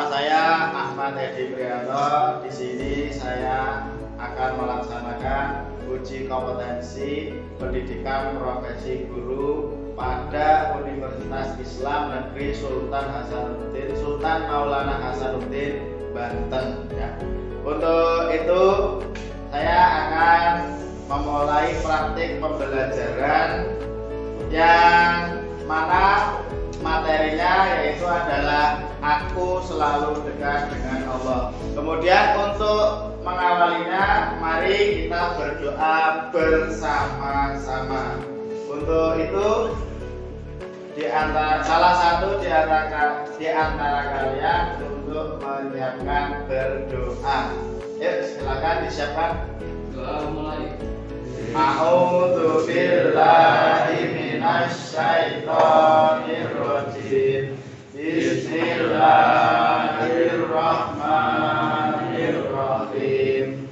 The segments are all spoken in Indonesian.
Nama saya Ahmad Edi Prianto. Di sini saya akan melaksanakan uji kompetensi pendidikan profesi guru pada Universitas Islam Negeri Sultan Maulana Hasanuddin Banten. Ya. Untuk itu saya akan memulai praktik pembelajaran yang mana materinya yaitu adalah aku selalu dekat dengan Allah. Kemudian untuk mengawalinya, mari kita berdoa bersama-sama. Untuk itu, salah satu di antara kalian untuk menyiapkan berdoa. Yuk, silakan disiapkan. Doa mulai. A'udzu billahi minasyaitonir rajim. Bismillahirrahmanirrahim.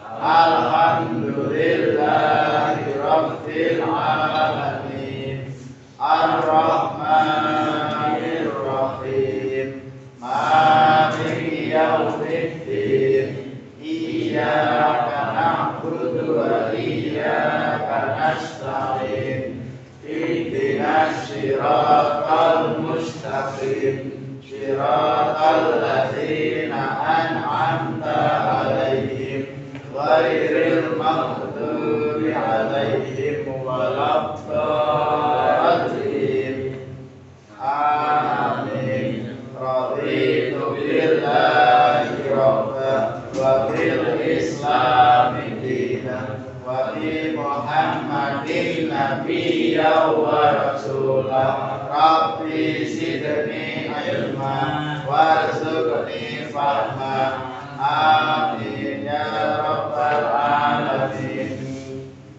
Alhamdulillahirabbil alamin. Arrahmanirrahim. Maliki yaumiddin. Iyyaka na'budu wa iyyaka nasta'in. Ihdinas siratal mustaqim. Siratal ladzina an'amta 'alaihim ghairil maghdubi 'alaihim waladdallin. Amin. Raditu billahi rabban wa bil islami dinan wa bi Muhammadin nabiyyan wa rasulah. Rabbi zidni ilma warzuqni fahma. Amin ya rabbal alamin.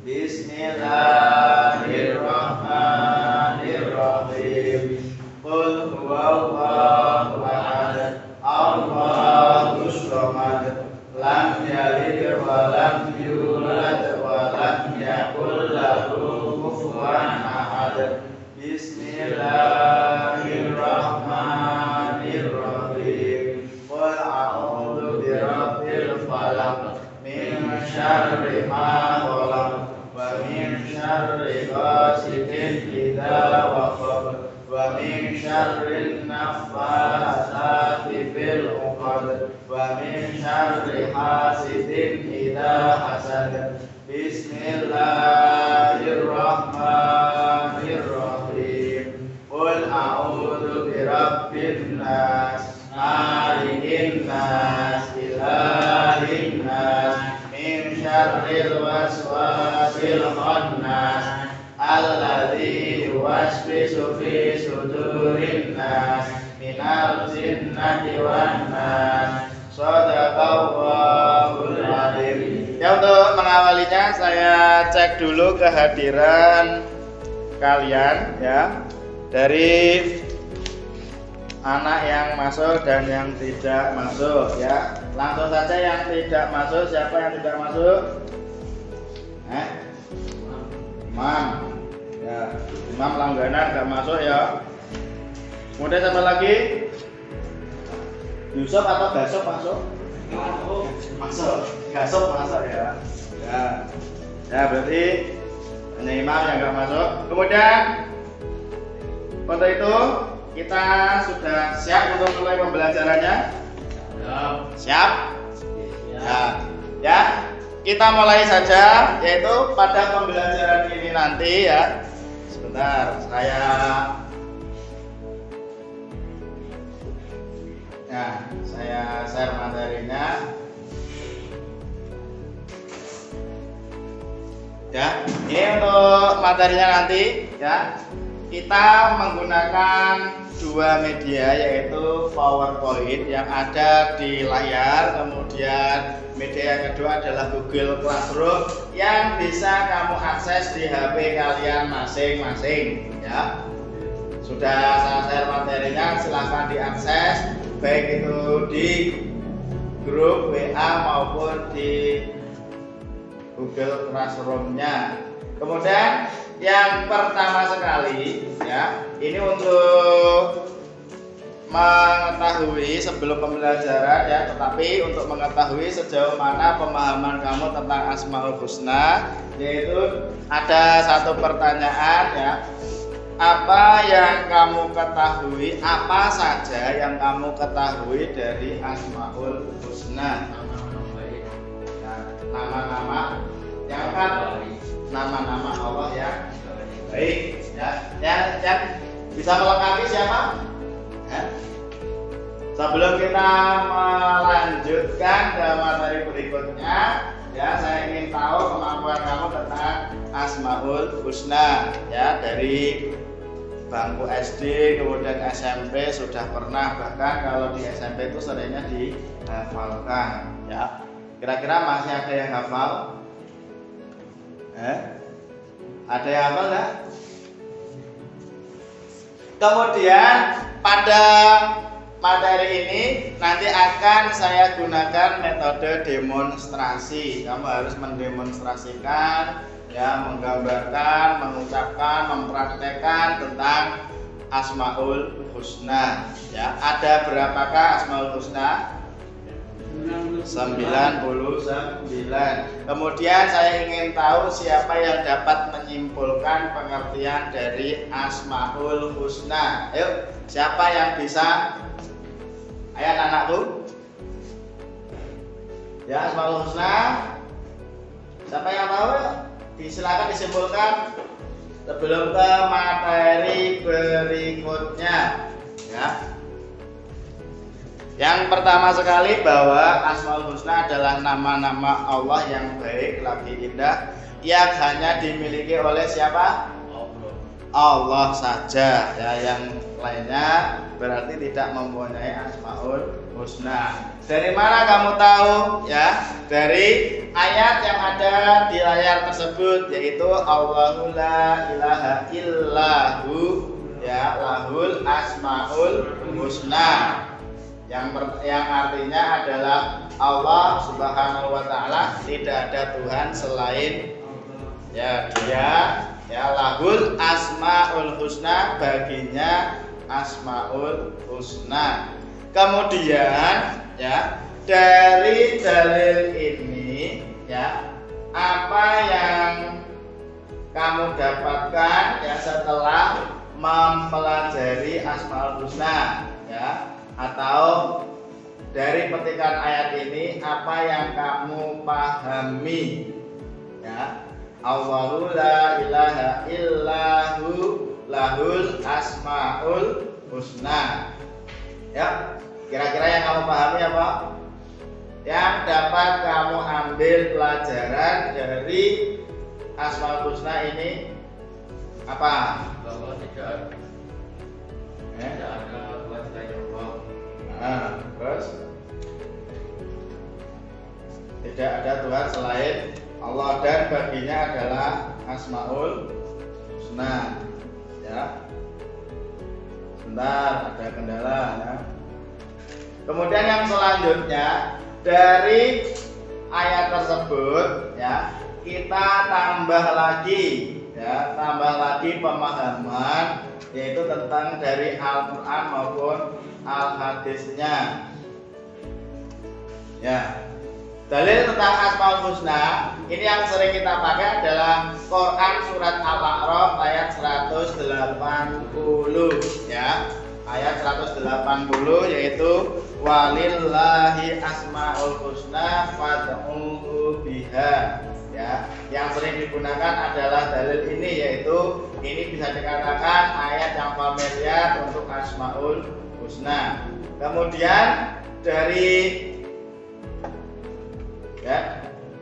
Bismillahirrahmanirrahim. Qul huwallahu ahad. Allahus samad. Lam yalid wa lam yulad wa lam yakul lahu kufuwan ahad. Bismillahirrahmanirrahim. Qul a'udzu birabbil falaq min syarri ma khalaq wa min syarri ghasidin idza waqab wa min syarri naffasati fil 'uqad wa min syarri hasidin idza hasad. Bismillahirrahmanirrahim. Qul a'udzu birabbin nas, malikin nas, ilahin nas, min syarril waswasil khannas, alladzi yuwaswisu fi sudurin nas, minal jinnati wan nas. Shadaqallahul adzim. Ya, untuk mengawalinya saya cek dulu kehadiran kalian ya, dari anak yang masuk dan yang tidak masuk ya. Langsung saja yang tidak masuk. Siapa yang tidak masuk? Imam ya, Imam langganan nggak masuk ya. Kemudian siapa lagi? Yusuf atau Gasop masuk? Masuk. Gasop masuk ya. Ya berarti hanya Imam yang nggak masuk. Kemudian untuk itu kita sudah siap untuk mulai pembelajarannya. Siap? Ya. Kita mulai saja, yaitu pada pembelajaran ini nanti ya. Sebentar, saya share materinya. Ya, ini untuk materinya nanti ya. Kita menggunakan dua media, yaitu PowerPoint yang ada di layar, kemudian media yang kedua adalah Google Classroom yang bisa kamu akses di HP kalian masing-masing ya. Sudah saya share materinya, silahkan diakses baik itu di grup WA maupun di Google Classroom-nya. Kemudian yang pertama sekali ya, ini untuk mengetahui sebelum pembelajaran ya, tetapi untuk mengetahui sejauh mana pemahaman kamu tentang Asmaul Husna, yaitu ada satu pertanyaan ya. Apa yang kamu ketahui, apa saja yang kamu ketahui dari Asmaul Husna? Nama-nama yang kan nama-nama Allah ya. Baik ya. Yang bisa melengkapi siapa? Ya. Sebelum kita melanjutkan ke materi berikutnya, ya saya ingin tahu kemampuan kamu tentang Asmaul Husna ya, dari bangku SD kemudian SMP sudah pernah, bahkan kalau di SMP itu seringnya dihafalkan ya. Kira-kira masih ada yang hafal? Ada yang hafal enggak? Kemudian pada materi ini nanti akan saya gunakan metode demonstrasi. Kamu harus mendemonstrasikan ya, menggambarkan, mengucapkan, mempraktekkan tentang Asmaul Husna ya. Ada berapakah Asmaul Husna? 99. Kemudian saya ingin tahu siapa yang dapat menyimpulkan pengertian dari Asmaul Husna. Ayo, siapa yang bisa? Ayo anakku. Ya, Asmaul Husna. Siapa yang tahu? Silakan disimpulkan sebelum ke materi berikutnya ya. Yang pertama sekali bahwa Asmaul Husna adalah nama-nama Allah yang baik, lagi indah, yang hanya dimiliki oleh siapa? Allah saja ya, yang lainnya berarti tidak mempunyai Asmaul Husna. Dari mana kamu tahu ya? Dari ayat yang ada di layar tersebut, yaitu Allahu la ilaha illahu ya, lahul asmaul husna, yang artinya adalah Allah Subhanahu wa taala tidak ada Tuhan selain ya Dia ya, lahul asmaul husna, baginya asmaul husna. Kemudian ya, dari dalil ini ya, apa yang kamu dapatkan ya setelah mempelajari Asmaul Husna ya, atau dari petikan ayat ini apa yang kamu pahami ya? Allahu la ilaha illahu lahul asmaul husna ya. Kira-kira yang kamu pahami apa? Yang dapat kamu ambil pelajaran dari Asmaul Husna ini apa? Bahwa tidak ada Tuhan selain Allah. Nah, terus tidak ada Tuhan selain Allah dan baginya adalah Asmaul Husna ya. Sebentar, ada kendala ya. Kemudian yang selanjutnya, dari ayat tersebut ya, kita tambah lagi pemahaman, yaitu tentang dari Al-Quran maupun Al-Hadisnya ya. Dalil tentang Asmaul Husna ini yang sering kita pakai adalah Quran surat Al-A'raf ayat 180 ya. Ayat 180 yaitu walillahi asmaul husna fad'uhu biha ya. Yang sering digunakan adalah dalil ini, yaitu ini bisa dikatakan ayat yang familiar untuk Asmaul Husna. Kemudian dari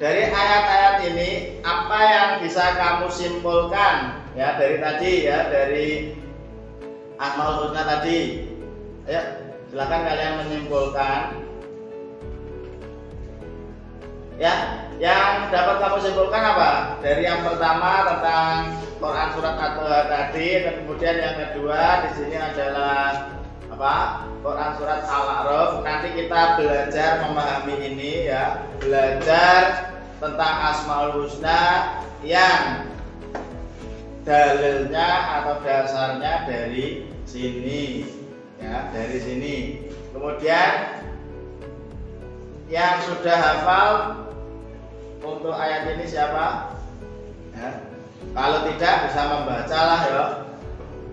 ayat-ayat ini apa yang bisa kamu simpulkan ya dari tadi ya, dari Asmaul Husna tadi? Ayo, silakan kalian menyimpulkan. Ya, yang dapat kamu simpulkan apa? Dari yang pertama tentang Quran surat At-Taha tadi, dan kemudian yang kedua di sini adalah apa? Quran surat Al-A'raf. Nanti kita belajar memahami ini ya, belajar tentang Asmaul Husna yang dalilnya atau dasarnya dari sini ya, dari sini. Kemudian yang sudah hafal untuk ayat ini siapa? Ya. Kalau tidak bisa membaca lah ya.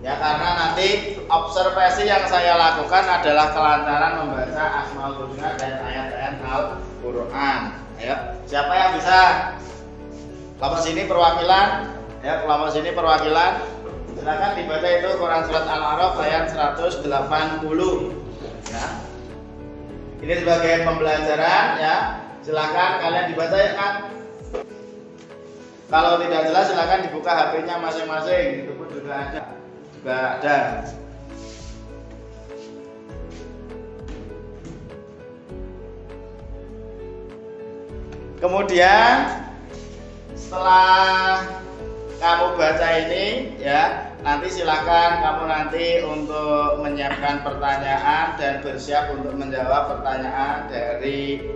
Ya, karena nanti observasi yang saya lakukan adalah kelancaran membaca Asmaul Husna dan ayat-ayat Al-Qur'an. Ayo, siapa yang bisa? Kelompok sini perwakilan. Ya, kelompok sini perwakilan. Silakan dibaca itu Quran surat Al-A'raf ayat 180. Ya. Ini sebagai pembelajaran ya. Silakan kalian dibaca ya kan. Kalau tidak jelas silakan dibuka HP-nya masing-masing. Itu pun juga ada. Kemudian setelah kamu baca ini ya, nanti silakan kamu nanti untuk menyiapkan pertanyaan dan bersiap untuk menjawab pertanyaan dari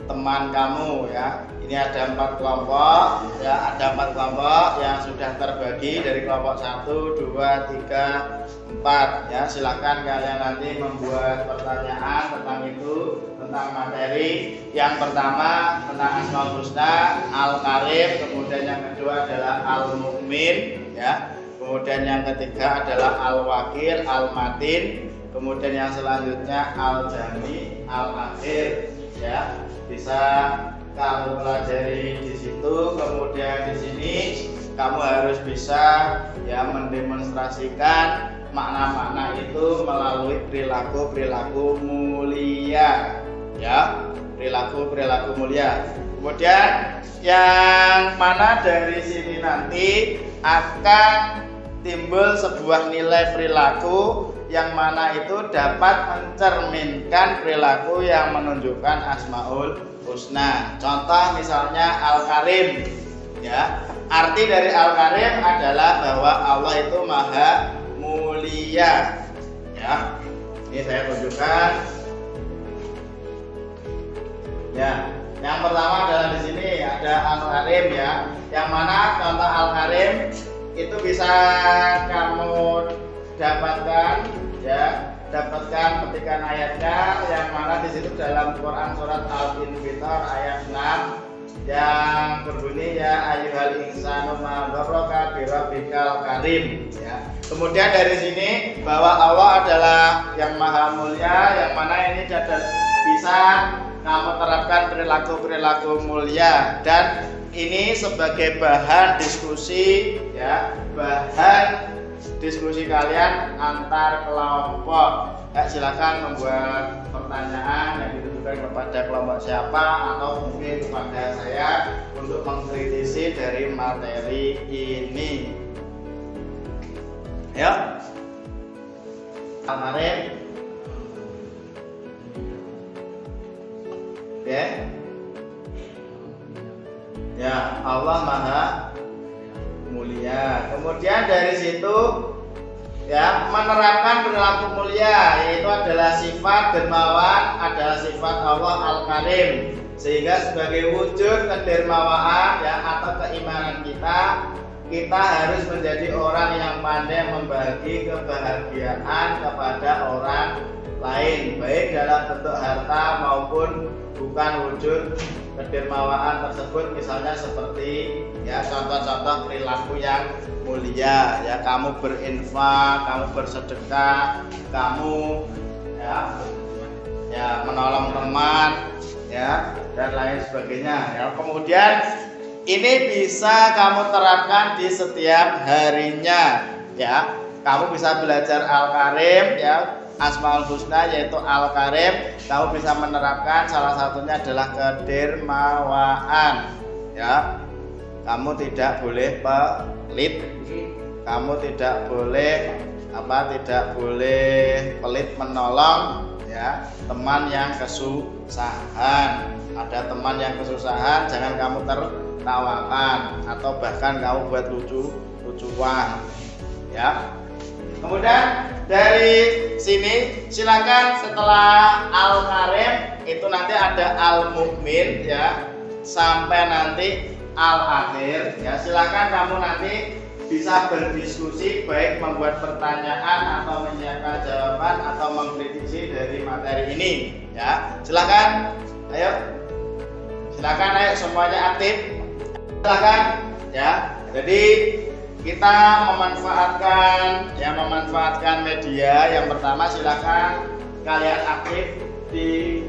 teman kamu ya. Ini ada 4 kelompok ya, ada 4 kelompok yang sudah terbagi dari kelompok 1, 2, 3, 4 ya. Silakan kalian nanti membuat pertanyaan tentang itu, tentang materi. Yang pertama tentang Asmaul Husna, Al-Karim, kemudian yang kedua adalah Al-Mu'min ya. Kemudian yang ketiga adalah Al-Wakil, Al-Matin, kemudian yang selanjutnya Al-Jami, Al-Akhir ya. Bisa kamu pelajari di situ, kemudian di sini kamu harus bisa ya mendemonstrasikan makna-makna itu melalui perilaku mulia ya, perilaku mulia. Kemudian yang mana dari sini nanti akan timbul sebuah nilai perilaku yang mana itu dapat mencerminkan perilaku yang menunjukkan Asmaul Husna. Contoh misalnya Al-Karim ya. Arti dari Al-Karim adalah bahwa Allah itu maha mulia ya. Ini saya tunjukkan ya. Yang pertama adalah di sini ada Al-Karim ya. Yang mana contoh Al-Karim itu bisa kamu dapatkan ya, dapatkan petikan ayatnya yang mana di situ dalam Quran surat Al-Infitar ayat 6 yang berbunyi ya ayyuhal insanu ma gharraka bi rabbikal karim ya. Kemudian dari sini bahwa Allah adalah yang maha mulia, yang mana ini bisa kamu terapkan perilaku mulia, dan ini sebagai bahan diskusi ya, bahan diskusi kalian antar kelompok. Silakan membuat pertanyaan yang ditujukan kepada kelompok siapa atau mungkin kepada saya untuk mengkritisi dari materi ini. Ya. Kemarin oke. Ya, Allah maha mulia. Kemudian dari situ ya menerapkan perilaku mulia, yaitu adalah sifat dermawan, adalah sifat Allah Al-Karim, sehingga sebagai wujud kedermawaan ya atau keimanan kita harus menjadi orang yang pandai membagi kebahagiaan kepada orang lain, baik dalam bentuk harta maupun bukan wujud kedermawaan tersebut. Misalnya seperti ya contoh-contoh perilaku yang mulia ya, kamu berinfak, kamu bersedekah, kamu ya menolong teman ya dan lain sebagainya ya. Kemudian ini bisa kamu terapkan di setiap harinya ya. Kamu bisa belajar Al-Karim ya, Asmaul Husna yaitu Al-Karim, kamu bisa menerapkan salah satunya adalah kedermawaan ya. Kamu tidak boleh pelit, kamu tidak boleh pelit menolong ya teman yang kesusahan. Ada teman yang kesusahan, jangan kamu tertawakan atau bahkan kamu buat lucuan ya. Kemudian dari sini silakan setelah Al-Karim itu nanti ada Al-Mu'min ya, sampai nanti Al-Akhir ya. Silakan kamu nanti bisa berdiskusi, baik membuat pertanyaan atau menyiapkan jawaban atau mengkritisi dari materi ini. Ya, silakan, ayo semuanya aktif. Silakan, ya. Jadi kita memanfaatkan media. Yang pertama, silakan kalian aktif di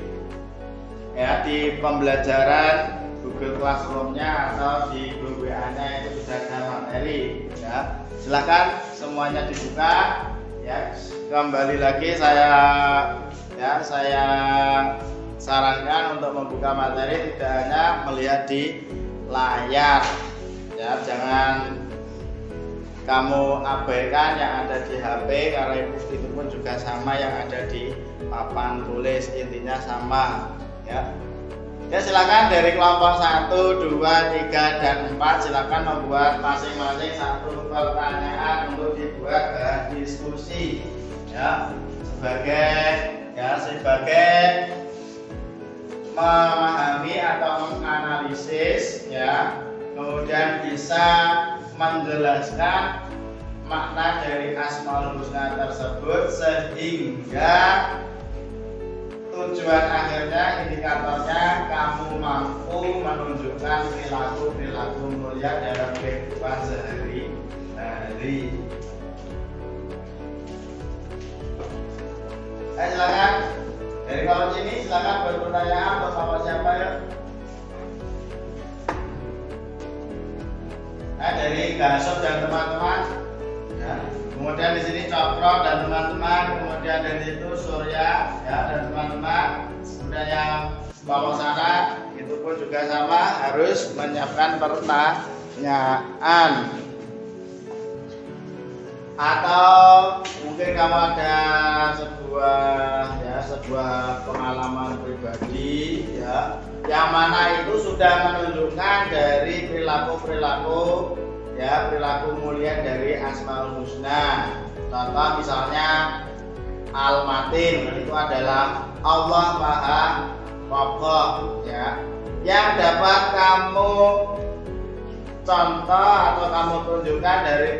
pembelajaran Google Classroom-nya atau di grup WA-nya itu sudah ada materi. Ya, silakan semuanya dibuka. Ya, kembali lagi saya sarankan untuk membuka materi tidak hanya melihat di layar. Ya, jangan kamu abaikan yang ada di HP karena itu pun juga sama yang ada di papan tulis, intinya sama. Ya, silakan dari kelompok 1, 2, 3, dan 4 silakan membuat masing-masing satu pertanyaan untuk dibuat bahan diskusi. Ya, sebagai memahami atau menganalisis, ya, kemudian bisa menjelaskan makna dari Asmaul Husna tersebut sehingga tujuan akhirnya, indikatornya kamu mampu menunjukkan perilaku mulia dalam kehidupan sehari-hari. Silakan dari kolom ini, silakan berpertanyaan untuk bapak siapa ya? Dari Gasop dan teman-teman. Ya. Kemudian di sini Cokro dan teman-teman. Kemudian dari itu Surya ya dan teman-teman. Kemudian yang bawah sana itu pun juga sama, harus menyiapkan pertanyaan. Atau mungkin kamu ada sebuah pengalaman pribadi, ya, yang mana itu sudah menunjukkan dari perilaku mulia dari Asmaul Husna. Contoh misalnya Al-Matin, itu adalah Allah Maha Kokoh, ya, yang dapat kamu contoh atau kamu tunjukkan dari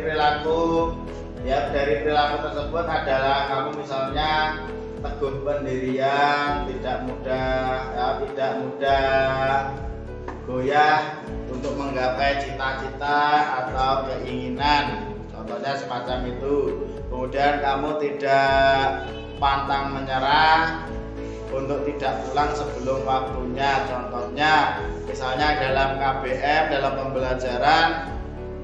perilaku tersebut adalah kamu misalnya teguh pendirian, tidak mudah goyah untuk menggapai cita-cita atau keinginan, contohnya semacam itu. Kemudian kamu tidak pantang menyerah untuk tidak pulang sebelum waktunya, contohnya misalnya dalam KBM, dalam pembelajaran,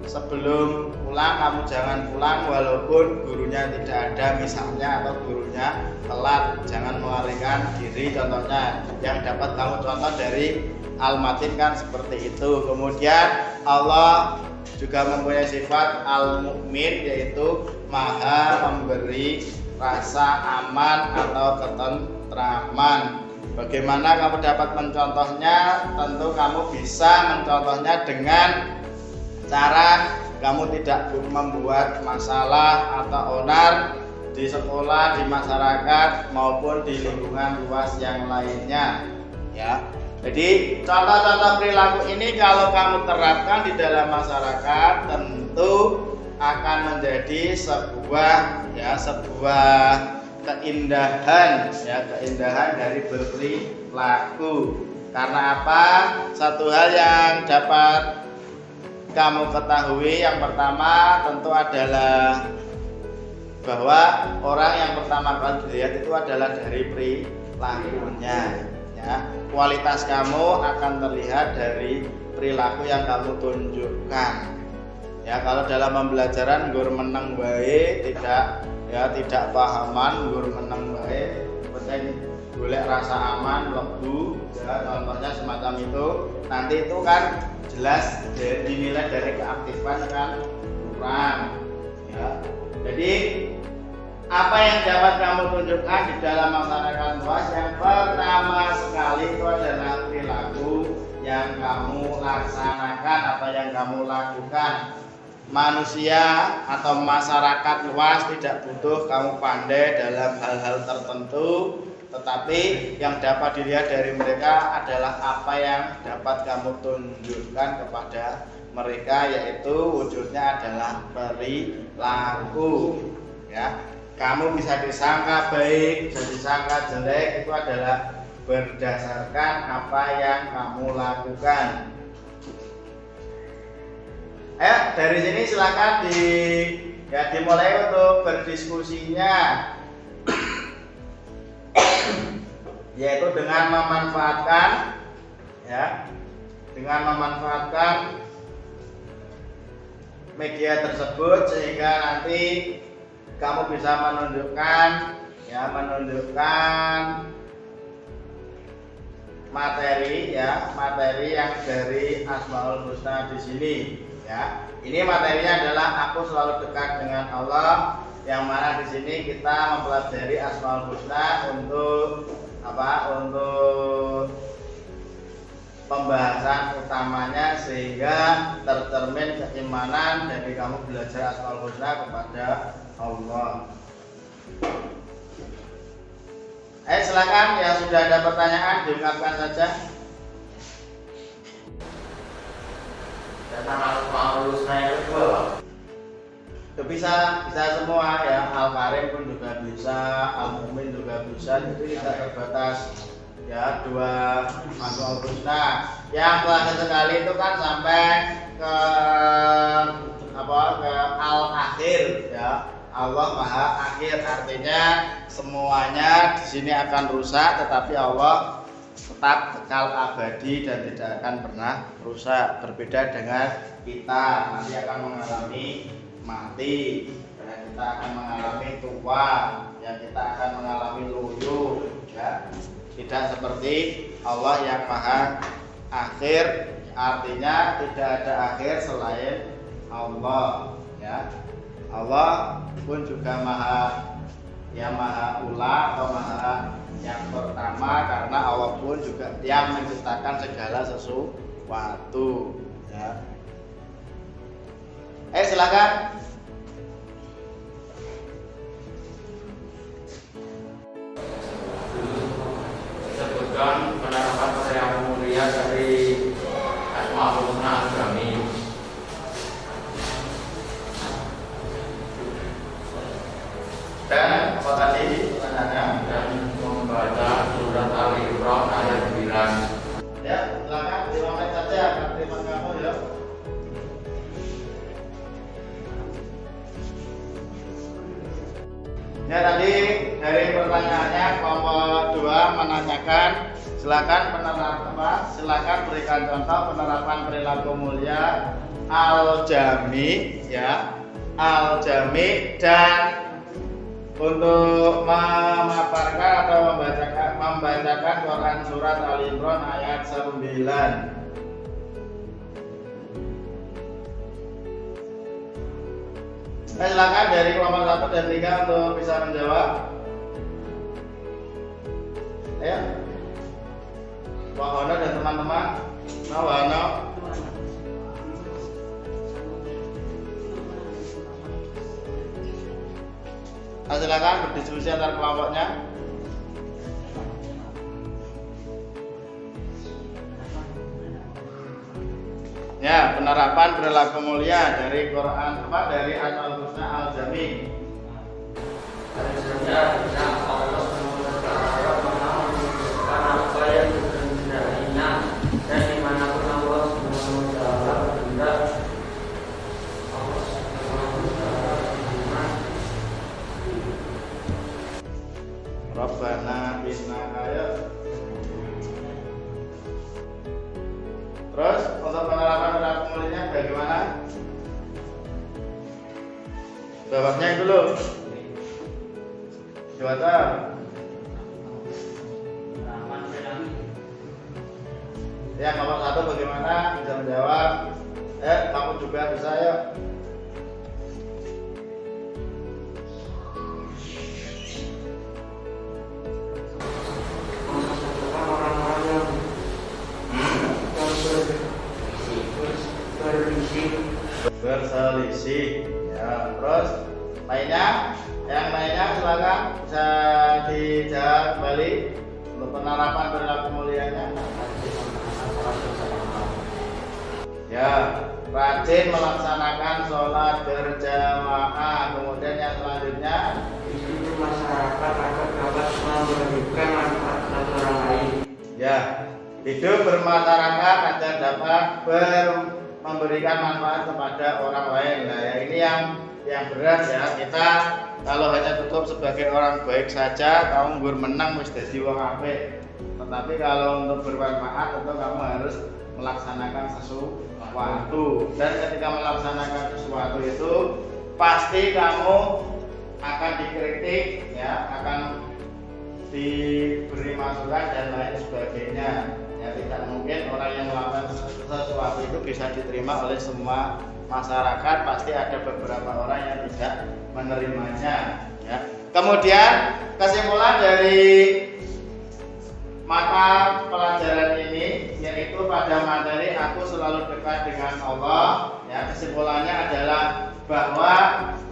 sebelum pulang kamu jangan pulang walaupun gurunya tidak ada misalnya, atau gurunya telat, jangan melarikan diri, contohnya yang dapat kamu contoh dari Al-Matin kan seperti itu. Kemudian Allah juga mempunyai sifat Al-Mu'min, yaitu maha memberi rasa aman atau ketentraman. Bagaimana kamu dapat mencontohnya? Tentu kamu bisa mencontohnya dengan cara kamu tidak membuat masalah atau onar di sekolah, di masyarakat maupun di lingkungan luas yang lainnya, ya. Jadi contoh-contoh perilaku ini kalau kamu terapkan di dalam masyarakat tentu akan menjadi sebuah keindahan dari berperilaku. Karena apa? Satu hal yang dapat kamu ketahui yang pertama tentu adalah bahwa orang yang pertama kali dilihat itu adalah dari perilakunya, ya. Kualitas kamu akan terlihat dari perilaku yang kamu tunjukkan, ya. Kalau dalam pembelajaran gur menang baik, tidak pahaman gur menang baik, penting golek rasa aman lebu, ya, contohnya semacam itu. Nanti itu kan jelas dinilai dari keaktifan kan kurang, ya. Jadi apa yang dapat kamu tunjukkan di dalam masyarakat luas, yang pertama sekali itu adalah perilaku yang kamu laksanakan atau yang kamu lakukan. Manusia atau masyarakat luas tidak butuh kamu pandai dalam hal-hal tertentu, tetapi yang dapat dilihat dari mereka adalah apa yang dapat kamu tunjukkan kepada mereka, yaitu wujudnya adalah perilaku. Ya, kamu bisa disangka baik, bisa disangka jelek, itu adalah berdasarkan apa yang kamu lakukan. Ayo dari sini silakan dimulai untuk berdiskusinya, yaitu dengan memanfaatkan media tersebut sehingga nanti kamu bisa menunjukkan materi yang dari Asmaul Husna di sini. Ya, ini materinya adalah aku selalu dekat dengan Allah, yang mana di sini kita mempelajari Asmaul Husna untuk untuk pembahasan utamanya, sehingga tercermin keimanan dari kamu belajar Asmaul Husna kepada Allah. Silakan yang sudah ada pertanyaan diungkapkan saja. Tentang Asmaul Husna yang kedua, Pak. Bisa semua ya. Al-Karim pun juga bisa, Al-Mu'min juga bisa. Jadi tidak terbatas ya dua Asmaul Husna. Yang terakhir sekali itu kan sampai ke al-akhir ya. Allah Maha Akhir, artinya semuanya di sini akan rusak, tetapi Allah tetap kekal abadi dan tidak akan pernah rusak. Berbeda dengan kita, nanti akan mengalami mati, dan kita akan mengalami tua, ya kita akan mengalami loyo, ya. Tidak seperti Allah yang Maha Akhir, artinya tidak ada akhir selain Allah, ya. Allah pun juga maha ula atau maha yang pertama, karena Allah pun juga yang menciptakan segala sesuatu, ya. Silakan. disebutkan penerapan yang mulia dari Asmaul Husna Al-Jami. Dan apa tadi pertanyaannya? Dan membaca surat Al-Imran ayat 9. Ya, silakan 5 menit saja pertemuan kamu ya. Ya, tadi dari pertanyaannya kelompok 2 menanyakan silakan berikan contoh penerapan perilaku mulia Al-Jami, ya. Al-Jami, dan untuk memaparkan atau membacakan Quran surat Al-Imran ayat 9. Silakan dari kelompok 1 dan 3 untuk bisa menjawab. Ayo, Pak Hono dan teman-teman. Nah, Hono. Silakan berdiskusi antar kelompoknya. Ya, penerapan perilaku mulia dari Quran dari Asmaul Husna Al-Jami. Dan dimanapun Allah Rabbana innaka ya. Terus untuk penerapan perilaku mulia bagaimana? Jawabnya itu dulu. Jawab. Ya, nomor 1 bagaimana? Bisa menjawab. Kamu juga bisa ya. Berselisih. Ya, terus yang lainnya silakan bisa dijawab kembali untuk penerapan perilaku mulianya. Ya, rajin melaksanakan sholat berjamaah. Kemudian yang selanjutnya, itu masyarakat agar dapat memberikan manfaat kepada orang lain. ya, hidup bermasyarakat agar dapat memberikan manfaat kepada orang lain. Nah, ya ini yang berat ya. Kita kalau hanya cukup sebagai orang baik saja, kamu bermenang mesti dadi wong apik. Tetapi kalau untuk bermanfaat, tentu kamu harus melaksanakan sesuatu. Dan ketika melaksanakan sesuatu itu pasti kamu akan dikritik, ya, akan diberi masukan dan lain sebagainya. Ya, tidak mungkin orang yang melakukan sesuatu itu bisa diterima oleh semua masyarakat. Pasti ada beberapa orang yang tidak menerimanya. Ya. Kemudian kesimpulan dari mata pelajaran ini yaitu pada materi aku selalu dekat dengan Allah. Ya, kesimpulannya adalah bahwa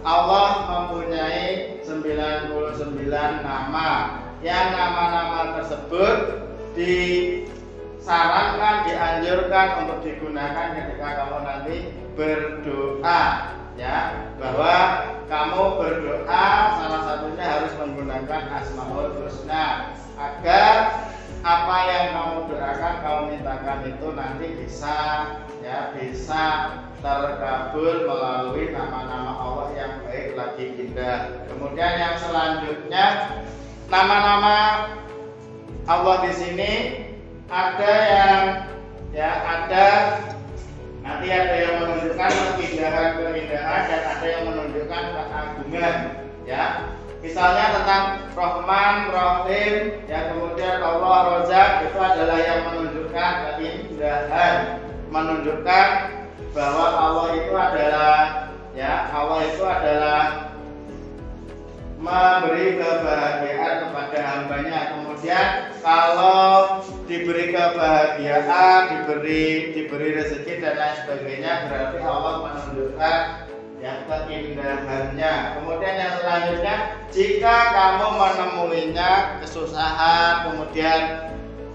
Allah mempunyai 99 nama. Yang nama-nama tersebut disarankan, dianjurkan untuk digunakan ketika kamu nanti berdoa, ya, bahwa kamu berdoa salah satunya harus menggunakan Asmaul Husna agar apa yang kamu doakan, kamu mintakan itu nanti bisa terkabul melalui nama-nama Allah yang baik lagi indah. Kemudian yang selanjutnya, nama-nama Allah di sini ada yang nanti ada yang menunjukkan keindahan dan ada yang menunjukkan keagungan, ya. Misalnya tentang Rahman, Rahim, ya, kemudian Allah, Rozak, itu adalah yang menunjukkan keindahan, menunjukkan bahwa Allah itu adalah memberi kebahagiaan kepada hambanya. Kemudian kalau diberi kebahagiaan, diberi rezeki dan lain sebagainya, berarti Allah menunjukkan yang keindahannya. Kemudian yang selanjutnya, jika kamu menemuinya kesusahan, kemudian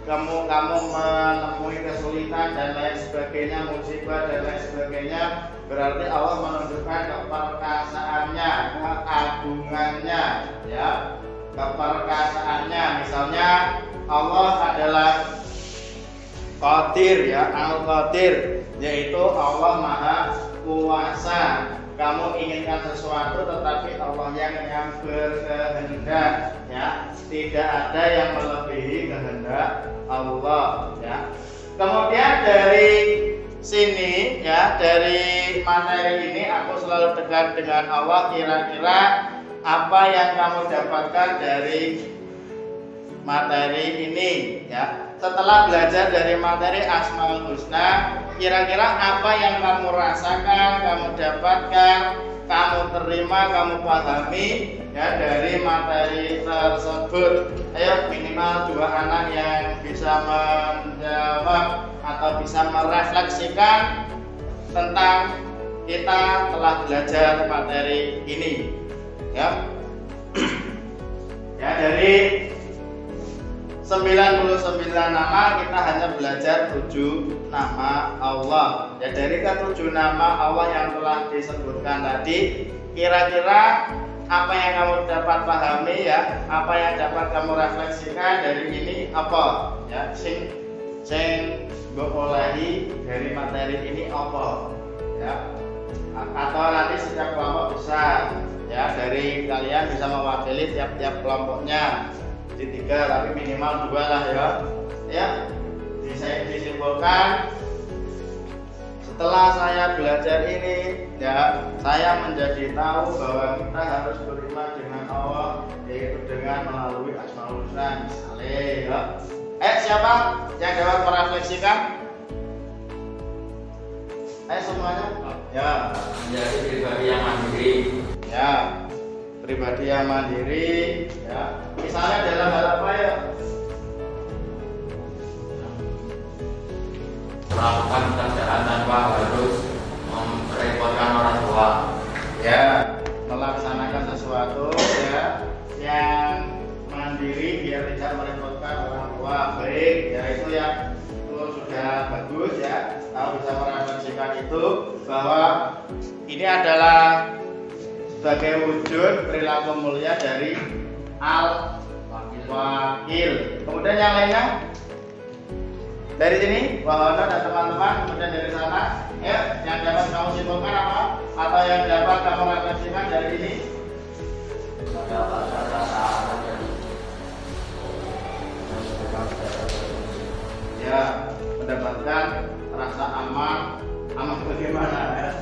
kamu menemui kesulitan dan lain sebagainya, musibah dan lain sebagainya, berarti Allah menunjukkan keperkasaannya, keagungannya, ya, keperkasaannya. Misalnya Allah adalah Qadir, ya, Al-Qadir, yaitu Allah Maha Kuasa. Kamu inginkan sesuatu tetapi Allah yang berkehendak, ya, tidak ada yang melebihi kehendak Allah, ya. Kemudian dari sini, ya, dari materi ini aku selalu dekat dengan Allah. Kira-kira apa yang kamu dapatkan dari materi ini, ya? Setelah belajar dari materi Asmaul Husna, kira-kira apa yang kamu rasakan, kamu dapatkan, kamu terima, kamu pahami, ya, dari materi tersebut? Ayo, minimal 2 anak yang bisa menjawab atau bisa merefleksikan tentang kita telah belajar materi ini, ya. Ya, dari 99 nama kita hanya belajar 7 nama Allah. Ya, dari ke-7 nama Allah yang telah disebutkan tadi, kira-kira apa yang kamu dapat pahami, ya, apa yang dapat kamu refleksikan dari ini apa, ya, sing mbok olahi dari materi ini apa, ya, atau nanti setiap kelompok bisa, ya, dari kalian bisa mewakili tiap-tiap kelompoknya di 3, tapi minimal 2 lah, ya. Ya, saya disimpulkan setelah saya belajar ini, ya, saya menjadi tahu bahwa kita harus beriman dengan Allah, yaitu dengan melalui Asmaul Husna. Misalnya, ya. Siapa yang dapat merefleksikan? Semuanya? Ya. Menjadi pribadi yang mandiri. Ya, pribadi yang mandiri, ya. Misalnya dalam hal apa, ya? Melakukan pekerjaan tanpa harus merepotkan orang tua. Ya, melaksanakan sesuatu, ya, yang mandiri biar tidak merepotkan orang tua. Baik, ya, itu yang itu sudah bagus, ya. Kamu bisa merefleksikan sampaikan itu bahwa ini adalah sebagai wujud perilaku mulia dari al-wakil. Kemudian yang lainnya dari sini, Wahono dan teman-teman, kemudian dari sana, ya, yang dapat kamu simpulkan apa? Atau yang dapat kamu refleksikan dari ini? Ya, mendapatkan rasa aman bagaimana ya?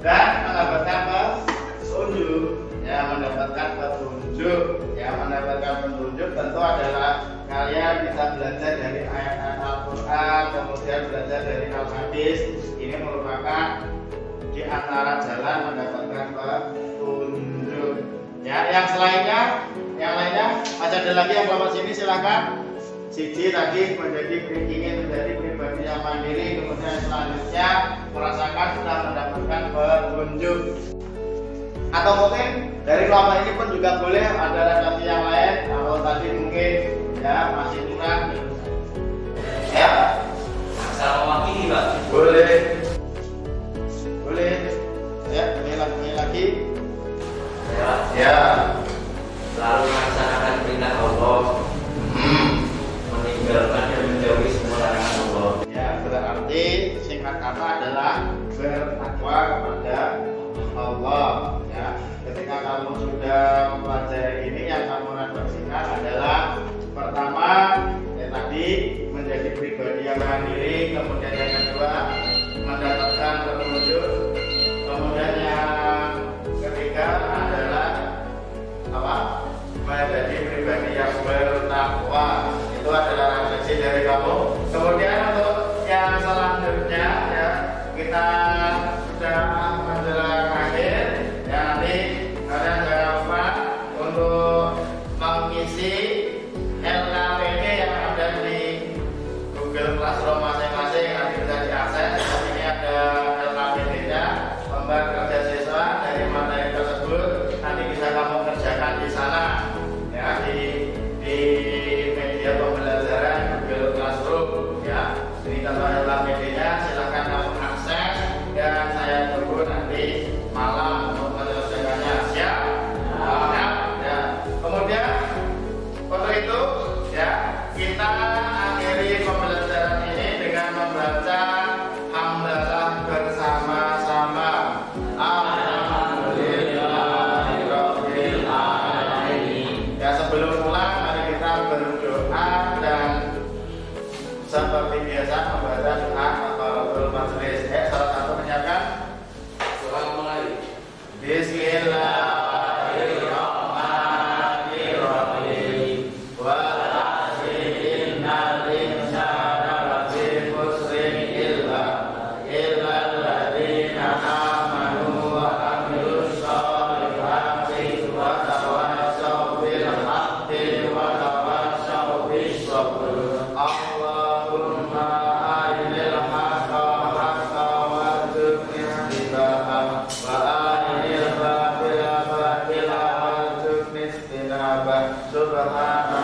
Dan mendapatkan petunjuk, ya, mendapatkan petunjuk, ya, mendapatkan petunjuk tentu adalah kalian bisa belajar dari ayat-ayat Al-Quran, kemudian belajar dari Al-Hadis. Ini merupakan di antara jalan mendapatkan petunjuk. Ya, yang lainnya masih ada lagi yang kelompok sini, silakan. Siji tadi ingin menjadi pribadi yang mandiri, kemudian selanjutnya merasakan sudah mendapatkan petunjuk. Atau mungkin dari kelompok ini pun juga boleh ada refleksi yang lain. Kalau tadi mungkin ya masih kurang. Ya, asal mewakili, Pak. boleh. Ya, ini lagi. Ya. Selalu melaksanakan perintah Allah, meninggalkan dan menjauhi semua larangan Allah. Ya, berarti singkat kata adalah bertakwa kepada Allah. Ya, ketika kamu sudah mempelajari ini, yang kamu refleksikan adalah pertama, ya tadi menjadi pribadi yang mandiri, kemudian yang kedua mendapatkan petunjuk, kemudian yang ketiga adalah apa? Menjadi pribadi yang bertakwa. Itu adalah refleksi dari kamu. Kemudian untuk yang selanjutnya, ya, kita sudah menjelang akhir. Ya, nanti kalian jangan lupa untuk mengisi LKPD yang ada di Google Classroom masing-masing. Nanti bisa diakses. Ini ada LKPD-nya, lembar kerja siswa dari materi tersebut. Nanti bisa kamu kerjakan di sana, ya, di media pembelajaran Google Classroom, ya. Ini contoh LKPD-nya, silakan kamu akses dan saya tunggu nanti malam untuk menyelesaikannya. Siap? Ya. Kemudian untuk itu, ya, kita akhiri pembelajaran ini dengan membaca hamdalah bersama-sama. Alhamdulillahirabbil alamin. Ya, sebelum pulang mari kita berdoa dan seperti biasa membaca doa kafaratul majelis. Salah satu menyiapkan doa mulai. Bismillahirrahmanirrahim. Wa innal insana lafi khusrin illa alladziina aamanu wa 'amilus shalihati wa tawassaw bil haqqi wa tawassaw bis sabr. Allahumma arinil haqqa haqqan warzuqna ittiba'ah wa arinil batila batilan warzuqna ijtinabah. Subhana